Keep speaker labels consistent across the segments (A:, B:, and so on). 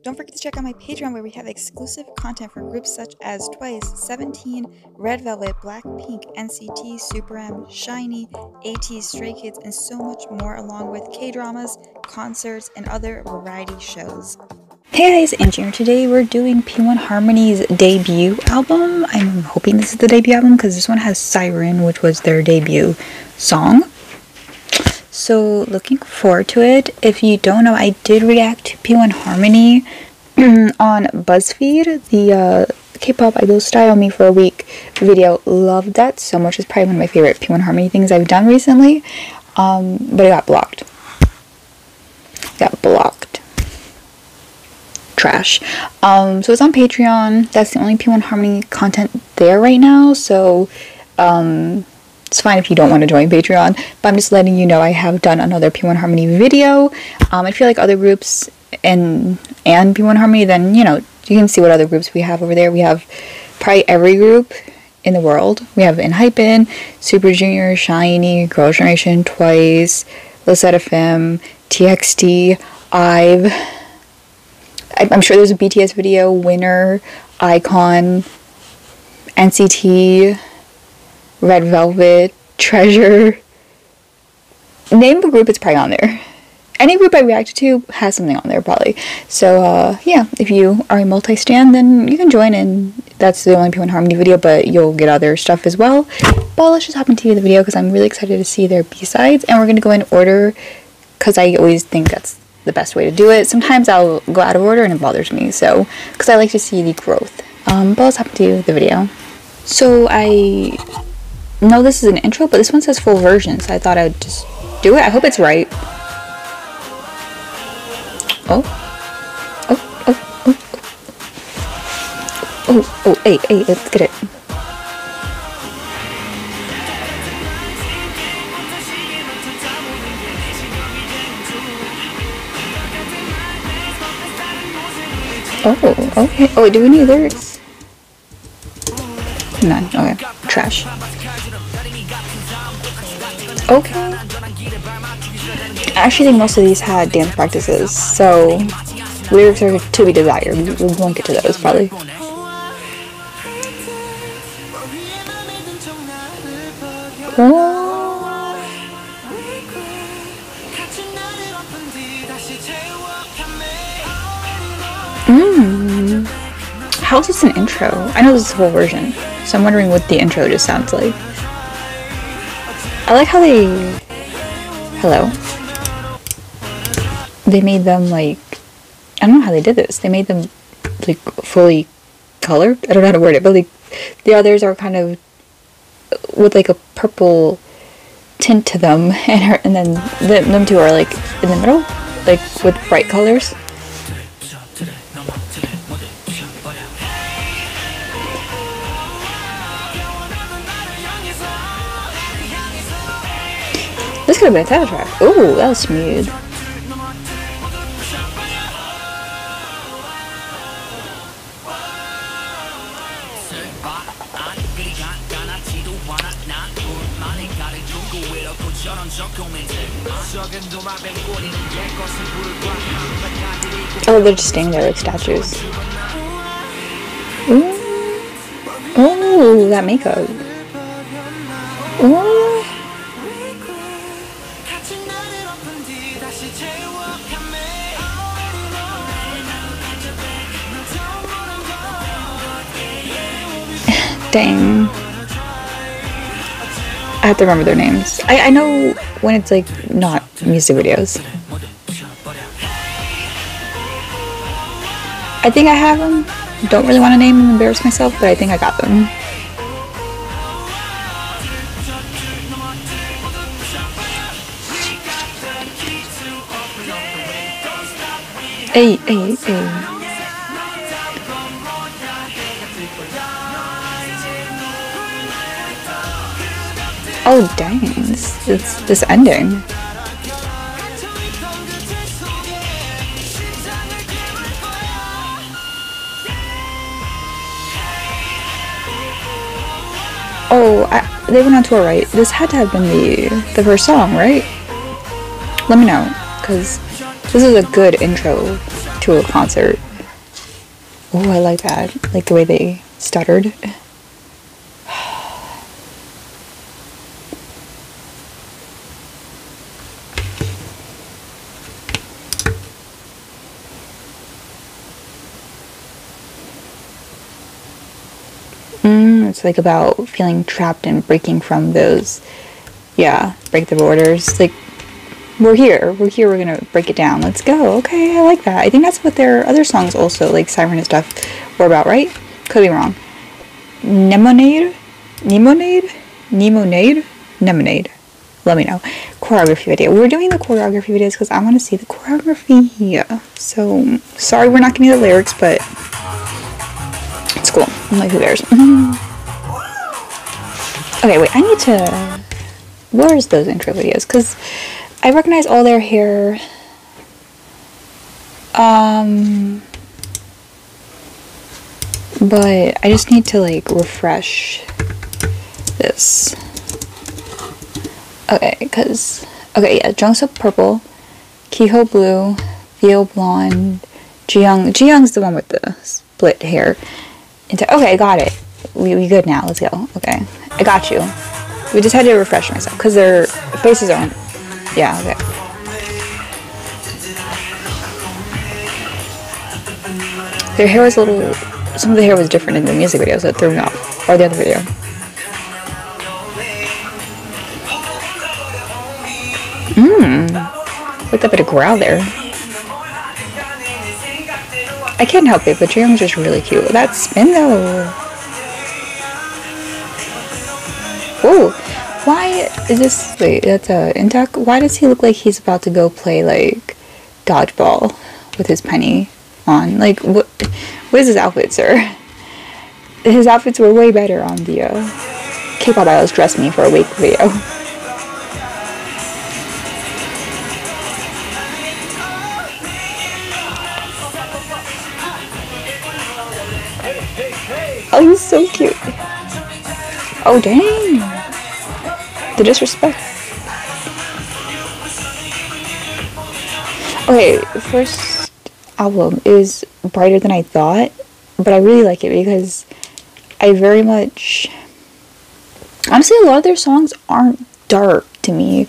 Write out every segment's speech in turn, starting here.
A: Don't forget to check out my Patreon where we have exclusive content for groups such as Twice, 17, Red Velvet, Blackpink, NCT, Super M, Shiny, AT, Stray Kids, and so much more, along with K-dramas, concerts, and other variety shows. Hey guys, Angie here. Today we're doing P1HARMONY's debut album. I'm hoping this is the debut album because this one has Siren, which was their debut song. So looking forward to it. If you don't know, I did react to P1HARMONY on BuzzFeed, the K-pop idol style me for a week video. Loved that so much. It's probably one of my favorite P1HARMONY things I've done recently. But it got blocked. Trash. So it's on Patreon. That's the only P1HARMONY content there right now. So it's fine if you don't want to join Patreon, but I'm just letting you know I have done another P1HARMONY video. I feel like other groups and P1HARMONY, then, you know, you can see what other groups we have over there. We have probably every group in the world. We have ENHYPEN, Super Junior, Shiny, Girls' Generation, Twice, LE TXT, IVE. I'm sure there's a BTS video, Winner, iKON, NCT, Red Velvet, Treasure. Name the group, it's probably on there. Any group I reacted to has something on there, probably. So, yeah, if you are a multi-stan, then you can join in. That's the only P1HARMONY video, but you'll get other stuff as well. But let's just hop into the video, because I'm really excited to see their B-sides. And we're going to go in order, because I always think that's the best way to do it. Sometimes I'll go out of order and it bothers me, so, because I like to see the growth. But let's hop into the video. So, I know this is an intro, but this one says full version, so I thought I would just do it. I hope it's right. Hey, let's get it. Oh, okay. Oh, do we need lyrics? None. Okay. Trash. Okay. I actually think most of these had dance practices, so lyrics are to be desired. We won't get to those, probably. Oh. How is this an intro? I know this is a full version, so I'm wondering what the intro just sounds like. I like how they... Hello? They made them, like... I don't know how they did this. They made them, like, fully colored? I don't know how to word it, but, like, the others are kind of with, like, a purple tint to them, and then them two are, like, in the middle, like, with bright colors. This could have been a title track. Ooh, that was smooth. Oh, they're just standing there like statues. Ooh. Oh, that makeup. Ooh. Dang. I have to remember their names. I know when it's like not music videos. I think I have them. Don't really want to name and embarrass myself, but I think I got them. Hey. Oh dang, this ending. Oh, they went on tour, right? This had to have been the first song, right? Let me know, because this is a good intro
B: to a concert. Oh, I like that. Like the way they stuttered. It's like about feeling trapped and breaking from those, yeah, break the borders. Like, we're here, we're gonna break it down. Let's go. Okay, I like that. I think that's what their other songs also, like Siren and stuff, were about, right? Could be wrong. Nemonade? Let me know. Choreography video. We're doing the choreography videos because I want to see the choreography. Yeah. So, sorry we're not getting the lyrics, but it's cool. I'm like, who cares? Okay, wait, I need to... Where's those intro videos? Because I recognize all their hair. But I just need to, like, refresh this. Okay, because... Okay, yeah, Jungsook purple, Kiho blue, Vio blonde, Jiyoung's the one with the split hair. Okay, got it. We good now. Let's go. Okay, I got you. We just had to refresh myself because their faces aren't. Yeah. Okay. Their hair was a little. Some of the hair was different in the music video, so it threw me off. Or the other video. With that bit of growl there. I can't help it, but Jiyoung's just really cute. That spin though. Oh, why is this? Wait, that's a intact. Why does he look like he's about to go play like dodgeball with his penny on? Like, what is his outfit, sir? His outfits were way better on the K-pop idols dress me for a week video. Oh, he's so cute. Oh, dang. The disrespect. Okay, first album is brighter than I thought, but I really like it because I very much... Honestly, a lot of their songs aren't dark to me.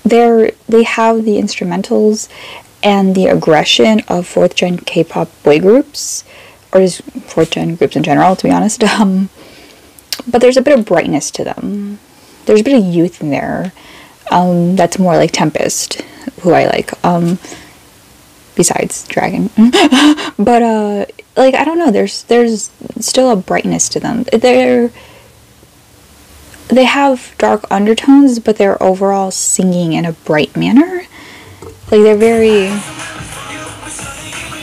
B: They have the instrumentals and the aggression of 4th gen K-pop boy groups, or just 4th gen groups in general, to be honest. But there's a bit of brightness to them. There's a bit of youth in there. That's more like Tempest, who I like. Besides Dragon. But like, I don't know. There's still a brightness to them. They have dark undertones, but they're overall singing in a bright manner. Like, they're very...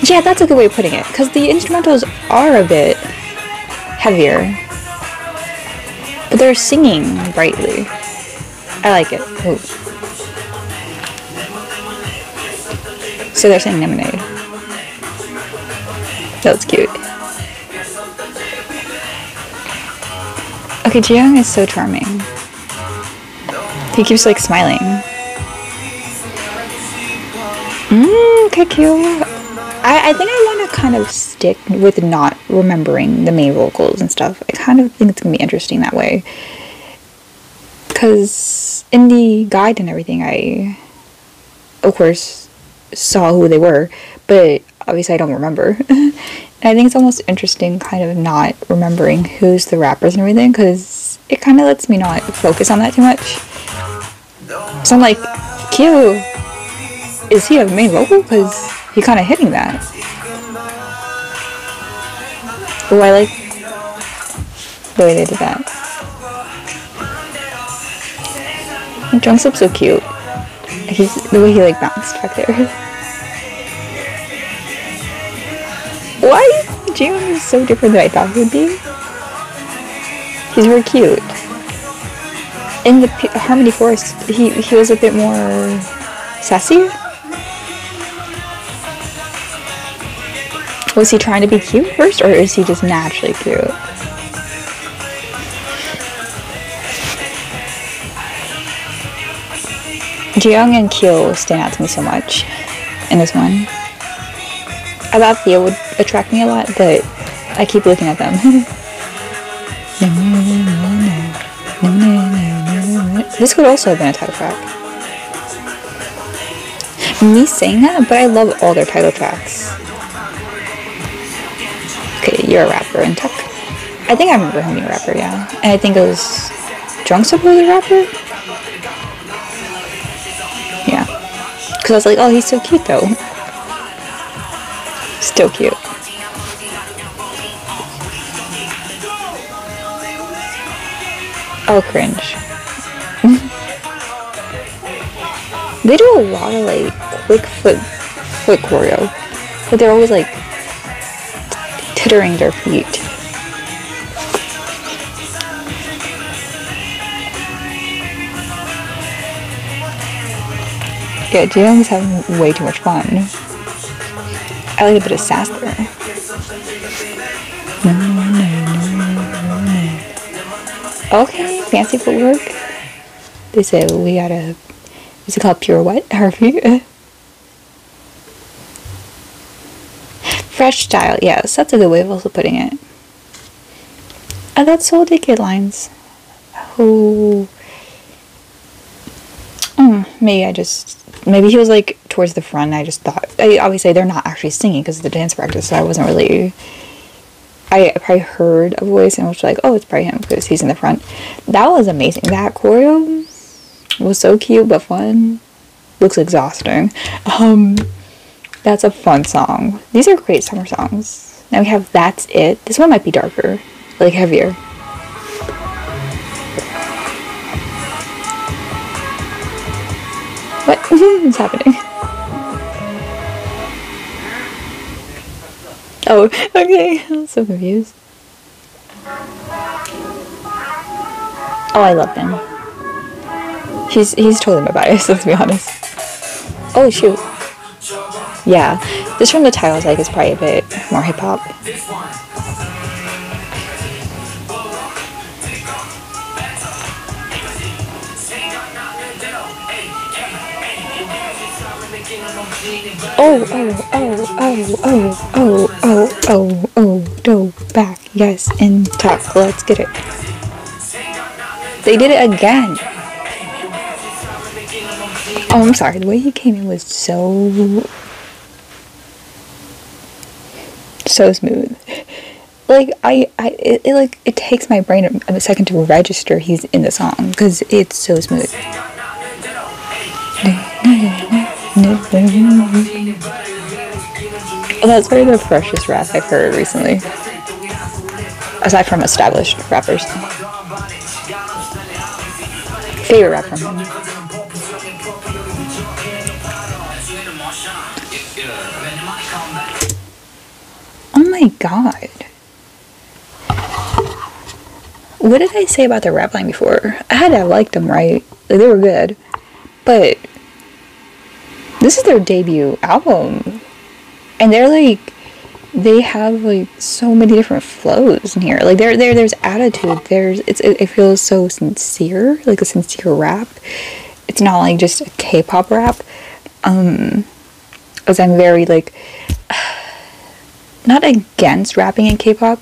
B: Yeah, that's a good way of putting it. Because the instrumentals are a bit heavier. But they're singing brightly. I like it. Ooh. So they're saying Lemonade. That was cute. Okay, Jiyoung is so charming. He keeps like smiling. Okay, cute. I think I want to kind of stick with not remembering the main vocals and stuff. I kind of think it's going to be interesting that way. Because in the guide and everything, I, of course, saw who they were. But obviously I don't remember. And I think it's almost interesting kind of not remembering who's the rappers and everything. Because it kind of lets me not focus on that too much. So I'm like, Q, is he a main vocal? Because he kind of hitting that. Oh, I like the way they did that. Jungsook's so cute. He's the way he like bounced back there. Why? Jiyoung is so different than I thought he would be. He's very cute. In the Harmony Forest, he was a bit more sassy. Was he trying to be cute first, or is he just naturally cute? Jiyoung and Kyo stand out to me so much in this one. I thought Theo would attract me a lot, but I keep looking at them. This could also have been a title track. Me saying that, but I love all their title tracks. Okay, you're a rapper, and Tuck. I think I remember him being a rapper, yeah. And I think it was Drunk supposedly rapper? Yeah. Because I was like, oh, he's so cute though. Still cute. Oh, cringe. They do a lot of like quick foot choreo, but they're always like tittering their feet. Yeah, Jalen was having way too much fun. I like a bit of sass there. Okay, fancy footwork. They said we gotta. Is it called pure what, Harvey? Fresh style, yes, that's a good way of also putting it. I thought Soul did good lines. Oh. Maybe he was like towards the front. I just thought, obviously they're not actually singing because of the dance practice, so I wasn't really. I probably heard a voice and was like, oh, it's probably him because he's in the front. That was amazing. That choreo was so cute but fun. Looks exhausting. That's a fun song. These are great summer songs. Now we have That's It. This one might be darker, like heavier. What is happening? Oh, okay. I'm so confused. Oh, I love him. He's totally my bias, let's be honest. Oh, shoot. Yeah. This from the titles, like, is probably a bit more hip-hop. Go back, yes, and talk, let's get it. They did it again. Oh, I'm sorry, the way he came in was so smooth. Like, it takes my brain a second to register he's in the song, because it's so smooth. Well, that's probably the freshest rap I've heard recently. Aside from established rappers. Favorite rap from him. Oh my god. What did I say about their rap line before? I liked them, right? Like, they were good. But this is their debut album. And they're like, they have like so many different flows in here. Like there's attitude. It feels so sincere, like a sincere rap. It's not like just a K-pop rap. As I'm very like not against rapping in K-pop.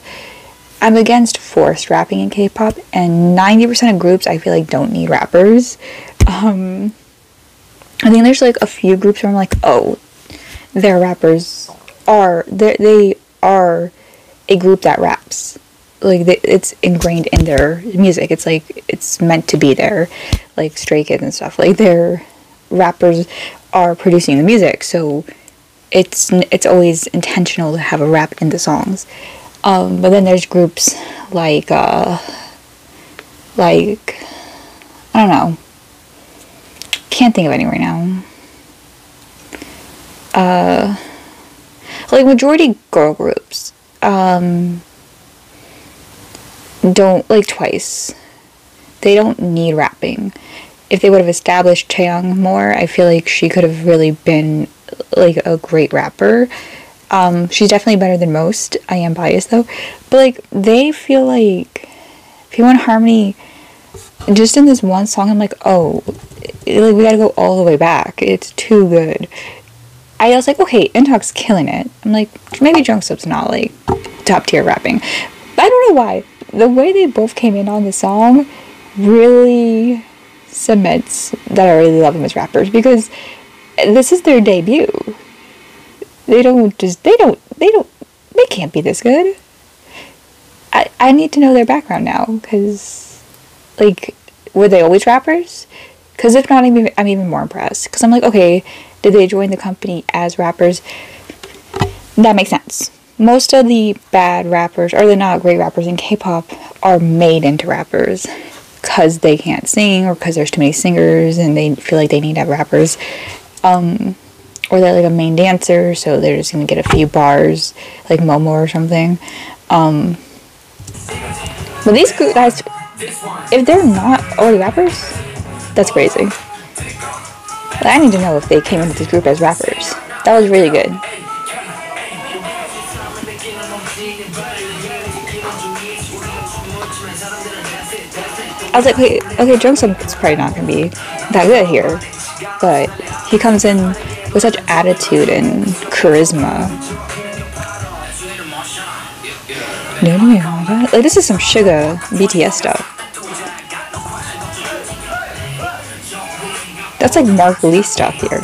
B: I'm against forced rapping in K-pop, and 90% of groups I feel like don't need rappers. I think there's like a few groups where I'm like, oh, their rappers are they are a group that raps. Like it's ingrained in their music. It's like it's meant to be there, like Stray Kids and stuff. Like their rappers are producing the music, so it's always intentional to have a rap in the songs. But then there's groups like I don't know. Can't think of any right now. Like majority girl groups don't, like Twice, they don't need rapping. If they would have established Chaeyoung more, I feel like she could have really been like a great rapper. She's definitely better than most. I am biased though, but like they feel like P1HARMONY just in this one song. I'm like, oh, like we gotta go all the way back. It's too good. I was like, okay, Intox's killing it. I'm like, maybe Jungsook's not like top tier rapping. But I don't know why. The way they both came in on the song really cements that I really love them as rappers, because this is their debut. They can't be this good. I need to know their background now, because, like, were they always rappers? Because if not, I'm even more impressed. Because I'm like, okay, did they join the company as rappers? That makes sense. Most of the bad rappers, or the not great rappers in K-pop, are made into rappers because they can't sing, or because there's too many singers and they feel like they need to have rappers. Or they're like a main dancer, so they're just gonna get a few bars, like Momo or something. But these guys, if they're not already rappers, that's crazy. But I need to know if they came into this group as rappers. That was really good. I was like, wait, okay, Jungsook's probably not gonna be that good here, but he comes in with such attitude and charisma. Like, this is some Suga BTS stuff. That's like Mark Lee stuff here.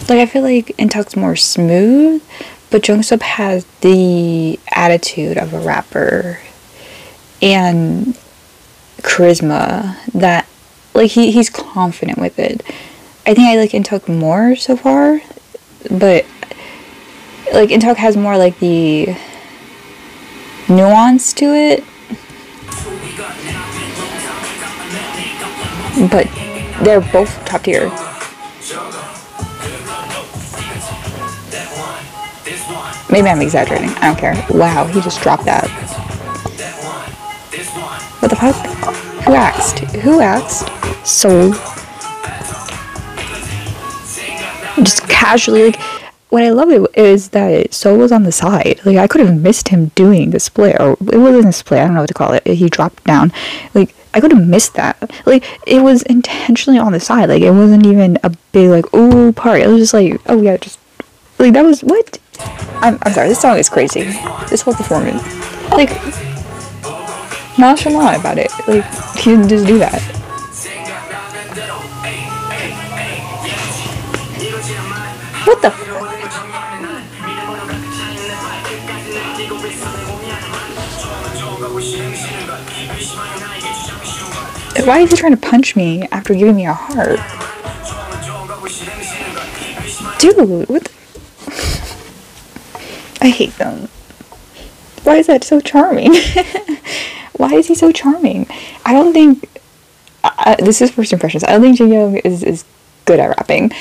B: Like, I feel like Intox's more smooth, but Jungsook has the attitude of a rapper and charisma that, like, he's confident with it. I think I like Intok more so far, but like Intok has more like the nuance to it, but they're both top tier. Maybe I'm exaggerating. I don't care. Wow, he just dropped that. What the fuck? Who asked? Who asked? Soul. Just casually, like, what I love is that Soul was on the side. Like, I could have missed him doing the split, or it wasn't a split, I don't know what to call it. He dropped down. Like, I could have missed that. Like, it was intentionally on the side. Like, it wasn't even a big, like, ooh, part. It was just like, oh yeah, just, like, that was, what? I'm sorry, this song is crazy. This whole performance. Like, nonchalant about it. Like, he didn't just do that. What the fuck? Why is he trying to punch me after giving me a heart? Dude, what the... I hate them. Why is that so charming? Why is he so charming? I don't think... this is first impressions. I don't think Jin Young is good at rapping.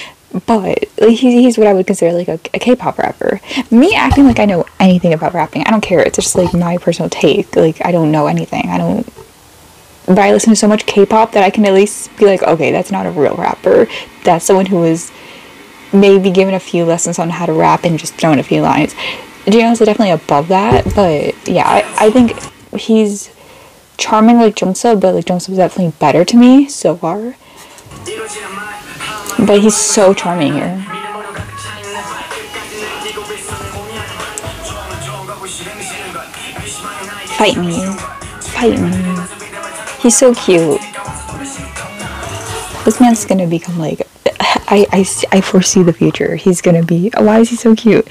B: But like, he's what I would consider like a K-pop rapper. Me acting like I know anything about rapping, I don't care. It's just like my personal take. Like, I don't know anything. But I listen to so much K-pop that I can at least be like, okay, that's not a real rapper. That's someone who was maybe given a few lessons on how to rap and just thrown a few lines. Jin Young's definitely above that, but yeah, I think he's charming like Jungsook, but like Jungsook's definitely better to me so far. But he's so charming here. Fight me. Fight me. He's so cute. This man's gonna become like... I foresee the future. He's gonna be... Why is he so cute?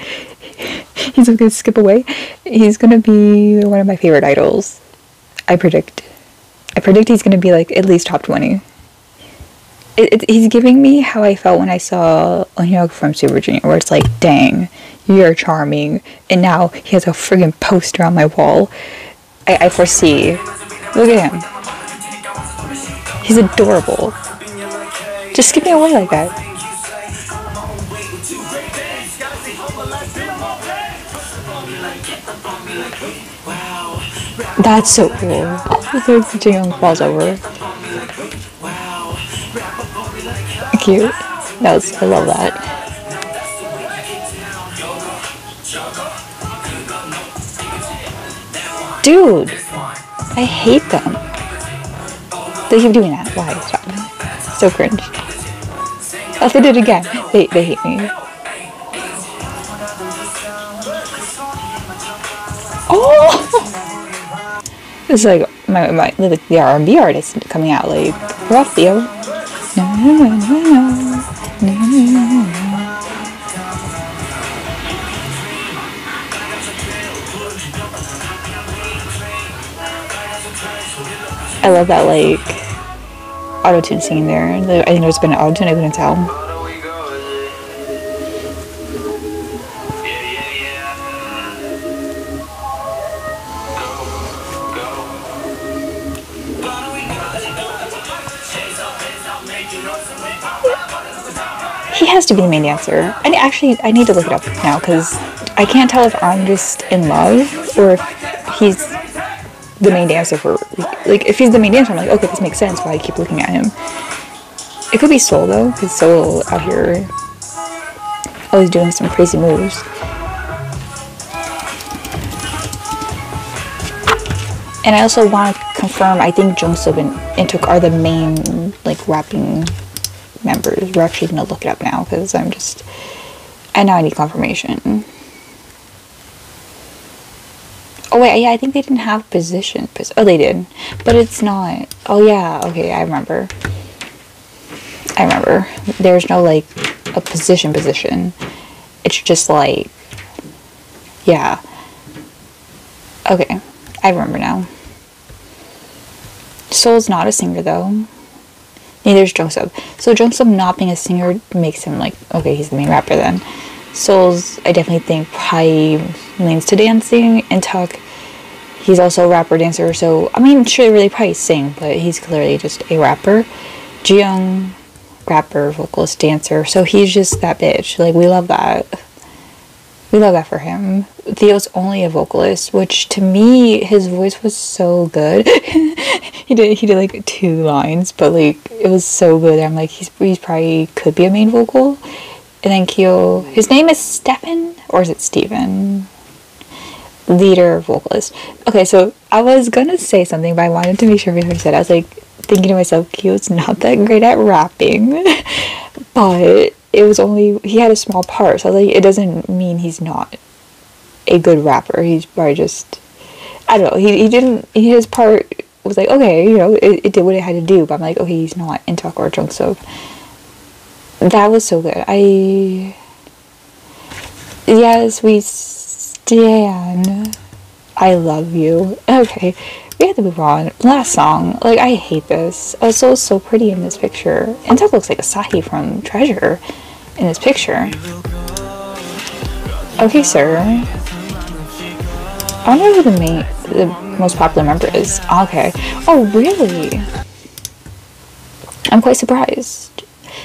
B: He's gonna skip away. He's gonna be one of my favorite idols. I predict he's gonna be like at least top 20. He's giving me how I felt when I saw Onhyuk from Super Junior, where it's like, dang, you're charming, and now he has a friggin' poster on my wall. I foresee. Look at him. He's adorable. Just skip me away like that. That's so cool. Look, Jin Young falls over. Cute. I love that. Dude, I hate them. They keep doing that. Why? Stop. So cringe. Oh, they did it again. They hate me. Oh! It's like the R&B artist coming out like, we're off, Theo. No, no, no, no, no. No, no, no, no. I love that like auto-tune scene there. I think there's been an auto-tune, I couldn't tell. He has to be the main dancer. I need to look it up now because I can't tell if I'm just in love or if he's the main dancer for, like, if he's the main dancer, I'm like, okay, this makes sense why I keep looking at him. It could be Soul though, because Soul out here always doing some crazy moves. And I also want to confirm, I think Jungsook and Intuk are the main, like, rapping members. We're actually going to look it up now, because I know I need confirmation. Oh wait, yeah, I think they didn't have position. Oh, they did. But it's not. Oh yeah, okay, I remember. There's no, like, a position. It's just, like, yeah. Okay, I remember now. Soul's not a singer, though. Neither is Jungsook. So Jungsook not being a singer makes him, like, okay, he's the main rapper then. Soul's, I definitely think, probably leans to dancing. And Tuck, he's also a rapper, dancer, so, I mean, sure, really probably sing, but he's clearly just a rapper. Jiyoung, rapper, vocalist, dancer, so he's just that bitch. Like, we love that. We love that for him. Theo's only a vocalist, which to me, his voice was so good. he did like 2 lines, but like it was so good. I'm like, he's probably could be a main vocal. And then Kyo, his name is Stefan, or is it Steven? Leader, vocalist. Okay, so I was gonna say something, but I wanted to make sure before I said it. I was like thinking to myself, Kyo's not that great at rapping, but it was only, he had a small part, so like it doesn't mean he's not a good rapper. He's probably just, I don't know, he didn't, his part was like, okay, you know, it did what it had to do, but I'm like, okay, he's not in Tuck or Jungsook. That was so good. Yes, we stan. I love you. Okay, we have to move on. Last song. Like, I hate this. Oh, Soul's so pretty in this picture. And Tuck looks like Asahi from Treasure in this picture. Okay, sir. I wonder who the most popular member is. Okay. Oh, really? I'm quite surprised.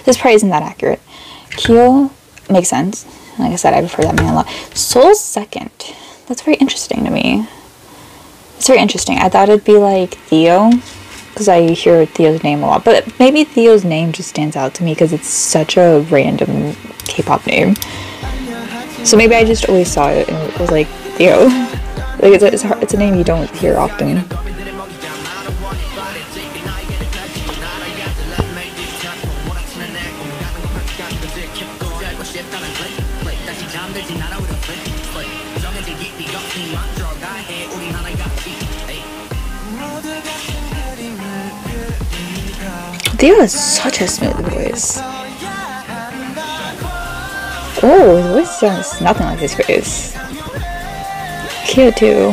B: This probably isn't that accurate. Kyo makes sense. Like I said, I prefer that man a lot. Soul's second. That's very interesting to me. It's very interesting. I thought it'd be like Theo, because I hear Theo's name a lot. But maybe Theo's name just stands out to me because it's such a random K-pop name. So maybe I just always saw it and it was like Theo. Like it's a name you don't hear often. Theo has such a smooth voice. Oh, his voice sounds nothing like his face. Kyo too.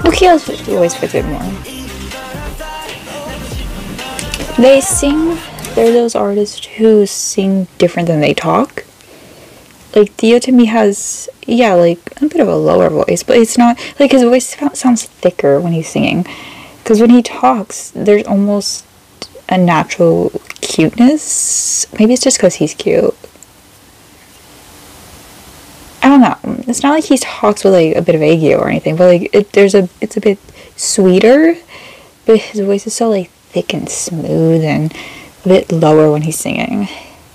B: No, Kyo's voice fits it more. They sing, they're those artists who sing different than they talk. Like, Theo to me has, yeah, like, a bit of a lower voice, but it's not, like, his voice sounds thicker when he's singing. Because when he talks, there's almost a natural cuteness. Maybe it's just because he's cute. I don't know. It's not like he talks with like a bit of aegyo or anything, but like it's a bit sweeter, but his voice is so like thick and smooth and a bit lower when he's singing.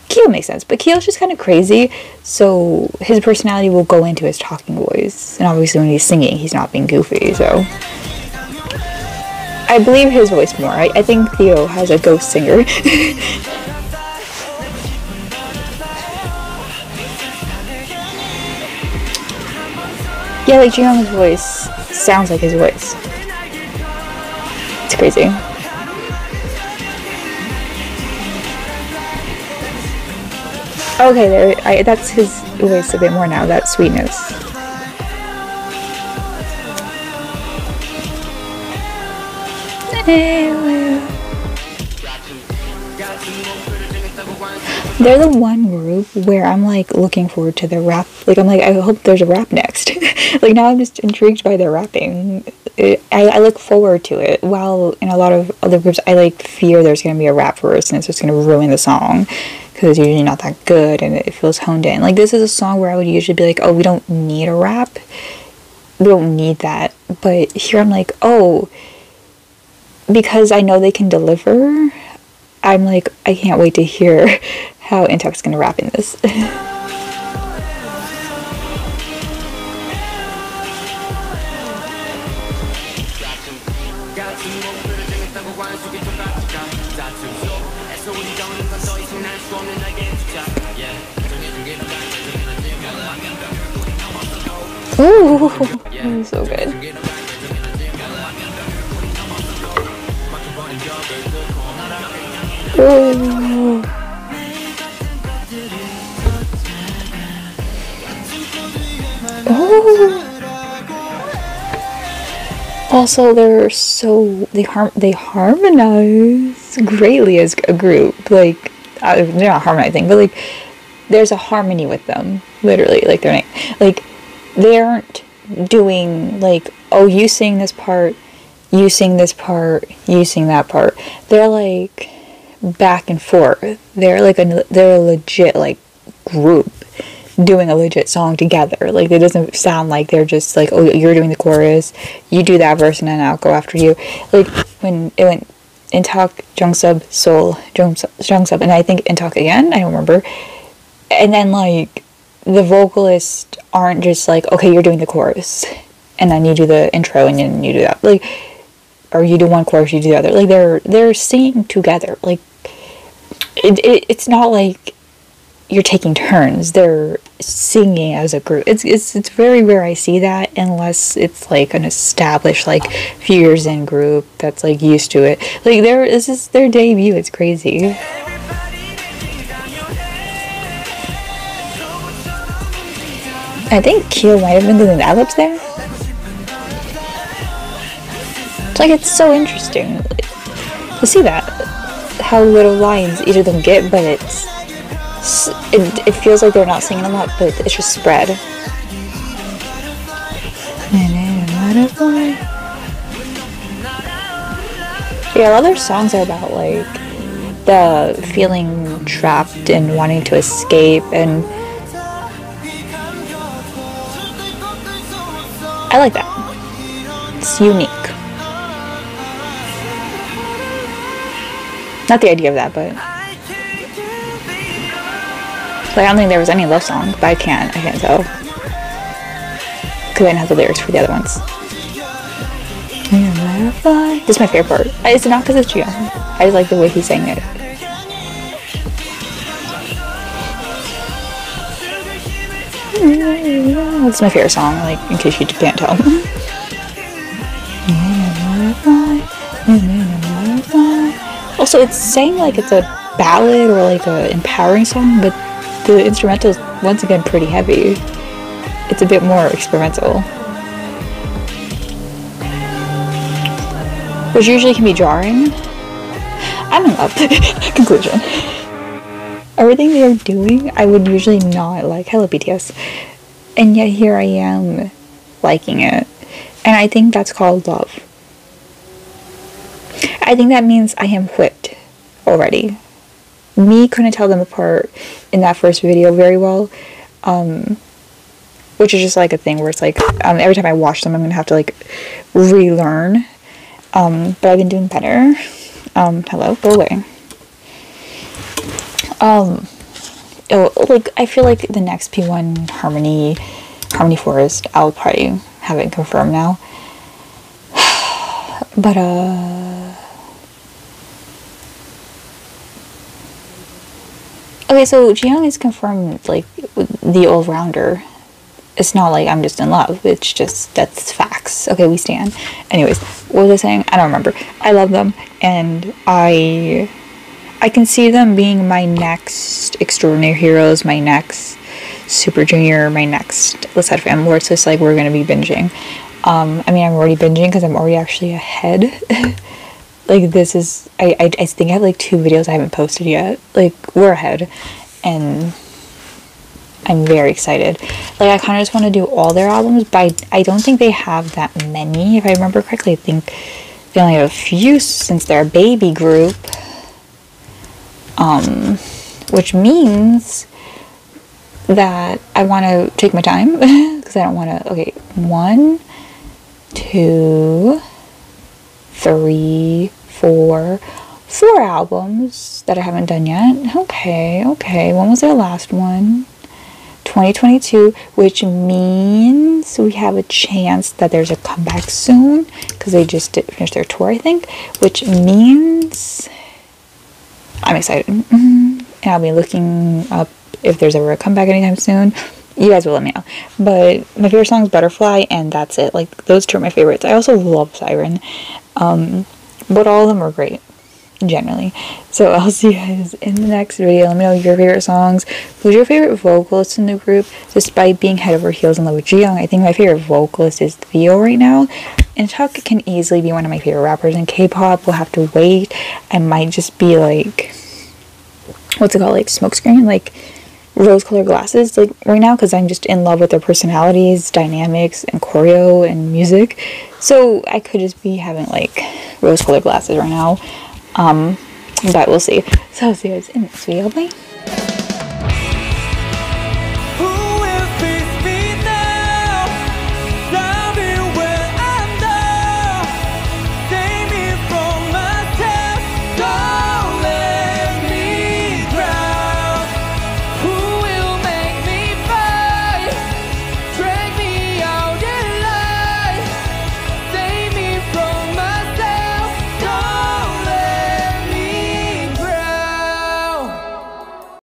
B: Kyo makes sense, but Kyo's just kind of crazy, so his personality will go into his talking voice, and obviously when he's singing, he's not being goofy. So I believe his voice more. I think Theo has a ghost singer. Yeah, like Jiyoung's voice sounds like his voice. It's crazy. Okay, there. That's his voice a bit more now. That sweetness. They're the one group where I'm like looking forward to their rap. Like I'm like, I hope there's a rap next. Like now I'm just intrigued by their rapping. I look forward to it. While in a lot of other groups, I like fear there's gonna be a rap verse and it's just gonna ruin the song because it's usually not that good and it feels honed in. Like this is a song where I would usually be like, oh, we don't need a rap. We don't need that. But here I'm like, oh, because I know they can deliver. I'm like, I can't wait to hear how Intak's gonna rap in this. Ooh, that was so good. Ooh. Oh. Also, they harmonize greatly as a group. Like they're not harmonizing, but like there's a harmony with them. Literally, like they're like they aren't doing like, oh, you sing this part, you sing this part, you sing that part. They're like back and forth. They're a legit like group doing a legit song together. Like it doesn't sound like they're just like, oh, you're doing the chorus, you do that verse and then I'll go after you. Like when it went Intak, Jungsub, Seoul, Jungsub, and I think Intak again, I don't remember. And then like the vocalists aren't just like, okay, you're doing the chorus and then you do the intro and then you do that. Like, or you do one chorus, you do the other. Like they're singing together. Like it's not like you're taking turns. They're singing as a group. It's very rare I see that unless it's like an established like few years in group that's like used to it. Like this is their debut. It's crazy. I think Kyo might have been doing the ad-libs there. It's like it's so interesting like, to see that how little lines each of them get, but it feels like they're not singing a lot, but it's just spread. Yeah, a lot of their songs are about like the feeling trapped and wanting to escape, and I like that. It's unique. Not the idea of that, but like, I don't think there was any love song, but I can't tell because I didn't have the lyrics for the other ones. This is my favorite part. It's not because it's Jiyoung. I just like the way he sang it. It's my favorite song, like, in case you can't tell. Also, it's saying like it's a ballad or like an empowering song, but the instrumental is once again pretty heavy. It's a bit more experimental, which usually can be jarring. I don't know. Conclusion. Everything they're doing, I would usually not like. Hello, BTS. And yet here I am liking it. And I think that's called love. I think that means I am whipped already. Me couldn't tell them apart in that first video very well. Which is just like a thing where it's like, every time I watch them, I'm going to have to like relearn. But I've been doing better. Hello, go away. Like, I feel like the next P1 Harmony Forest, I'll probably have it confirmed now. But, okay, so Jiyoung is confirmed, like, the all-rounder. It's not like I'm just in love. It's just, that's facts. Okay, we stand. Anyways, what was I saying? I don't remember. I love them, and I can see them being my next Extraordinary Heroes, my next Super Junior, my next Let's Head Fam, where it's just like we're gonna be binging. I mean, I'm already binging because I'm already actually ahead. Like, this is, I think I have like 2 videos I haven't posted yet. Like, we're ahead, and I'm very excited. Like, I kind of just want to do all their albums, but I don't think they have that many. If I remember correctly, I think they only have a few since they're a baby group. Which means that I want to take my time because I don't want to. Okay, 1, 2, 3, 4 albums that I haven't done yet. Okay. When was their last one? 2022, which means we have a chance that there's a comeback soon because they just finished their tour, I think, which means I'm excited. And I'll be looking up if there's ever a comeback anytime soon. You guys will let me know. But my favorite song is Butterfly, and that's it. Like, those 2 are my favorites. I also love Siren. But all of them are great, generally. So I'll see you guys in the next video. Let me know your favorite songs. Who's your favorite vocalist in the group? Despite being head over heels in love with Jiyoung, I think my favorite vocalist is Theo right now. And Chuck can easily be one of my favorite rappers in K-pop. We'll have to wait. I might just be like, what's it called? Like, smokescreen? Like, rose-colored glasses, like, right now, because I'm just in love with their personalities, dynamics, and choreo, and music. So I could just be having, like, rose-colored glasses right now. But we'll see. So I'll see you guys in the next video. Bye.